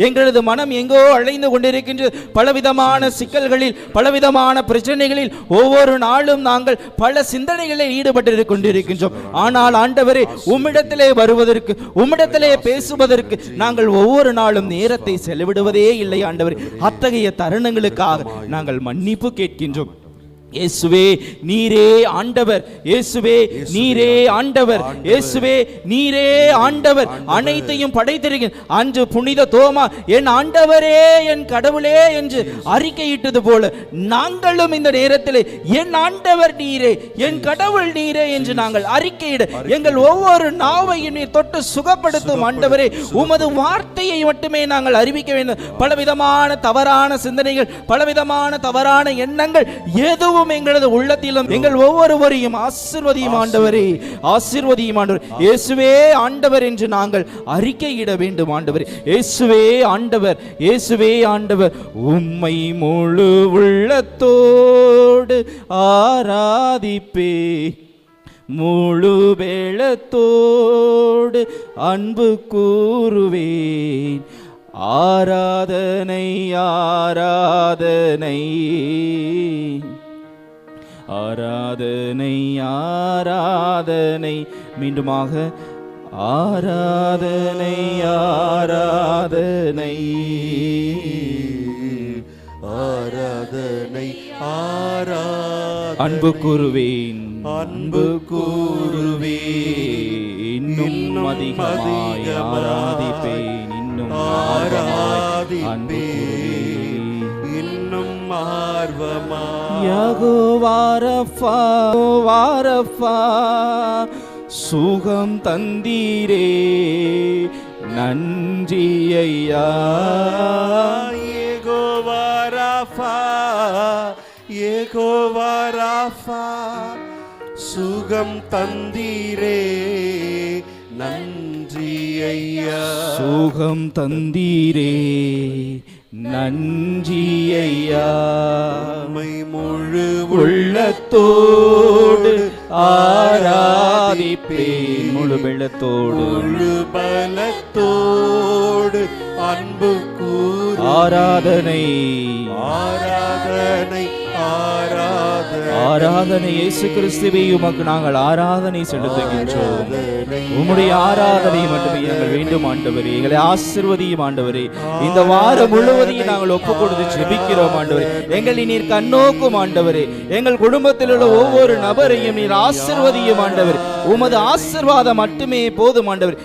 எங்களது மனம் எங்கோ அழைந்து கொண்டிருக்கின்ற பலவிதமான சிக்கல்களில், பலவிதமான பிரச்சனைகளில் ஒவ்வொரு நாளும் நாங்கள் பல சிந்தனைகளில் ஈடுபட்டு கொண்டிருக்கின்றோம். ஆனால் ஆண்டவரே, உம்மிடத்திலே வருவதற்கு, உம்மிடத்திலே பேசுவதற்கு நாங்கள் ஒவ்வொரு நாளும் நேரத்தை செலவிடுவதே இல்லை ஆண்டவரே. அத்தகைய தருணங்களுக்காக நாங்கள் மன்னிப்பு கேட்கின்றோம். இயேசுவே நீரே ஆண்டவர், இயேசுவே நீரே ஆண்டவர், இயேசுவே நீரே ஆண்டவர், அனைத்தையும் படைத்திருக்கிறேன். அன்று புனித தோமா என் ஆண்டவரே என் கடவுளே என்று அறிக்கையிட்டது போல நாங்களும் இந்த நேரத்தில் என் ஆண்டவர் நீரே, என் கடவுள் நீரே என்று நாங்கள் அறிக்கையிட எங்கள் ஒவ்வொரு நாவையும் நீர் தொட்டு சுகப்படுத்தும் ஆண்டவரே. உமது வார்த்தையை மட்டுமே நாங்கள் அறிவிக்க வேண்டும். பலவிதமான தவறான சிந்தனைகள், பலவிதமான தவறான எண்ணங்கள் எதுவும் எங்களது உள்ளத்திலும் எங்கள் ஒவ்வொருவரையும் ஆசீர்வதியும் ஆண்டவரே, ஆசீர்வதியும் ஆண்டவரே. இயேசுவே ஆண்டவர் என்று நாங்கள் அறிக்கையிட வேண்டும் ஆண்டவரே. இயேசுவே ஆண்டவர், இயேசுவே ஆண்டவர். உம்மை முழு உள்ளத்தோடு ஆராதிப்பே, முழு வேளத்தோடு அன்பு கூறுவேன். ஆராதனை ஆராதனை ஆராதனை ஆராதனை. மீண்டுமாக ஆராதனை ஆராதனை ஆராதனை ஆராதனை. அன்பு கூறுவேன், அன்பு கூறுவேன். இன்னும் அதிகமாய் ஆராதிப்பேன், இன்னும் ஆராதிப்பேன், இன்னும் ஆர்வமாய். யெகோவா ரஃபா, யெகோவா ரஃபா, சுகம் தந்தீரே நன்றி ஐயா. யெகோவா ரஃபா, யெகோவா ரஃபா, சுகம் தந்தீரே நன்றி ஐயா. சுகம் தந்தீரே நன்றி ஐயா. உம்மை முழு உள்ளத்தோடு ஆராதிப்பேன், முழு வெள்ளத்தோடு முழு பலத்தோடு அன்பு கூறு. ஆராதனை ஆராதனை ஆராதனை ஆராதனை. இயேசு கிறிஸ்துவே உமக்கு நாங்கள் ஆராதனை செலுத்துகின்றோம். உம்முடைய ஆராதனை மட்டுமே எங்கள் வேண்டும் ஆண்டவரே. எங்களை ஆசீர்வதியும் ஆண்டவரே. இந்த வாரம் முழுவதையும் நாங்கள் ஒப்புக் கொடுத்து ஜெபிக்கிறோம் ஆண்டவரே. எங்களை நீர் கண்ணோக்கும் ஆண்டவரே. எங்கள் குடும்பத்தில் உள்ள ஒவ்வொரு நபரையும் நீர் ஆசீர்வதியும் ஆண்டவரே. உமது ஆசீர்வாதம் மட்டுமே போதும் ஆண்டவரே.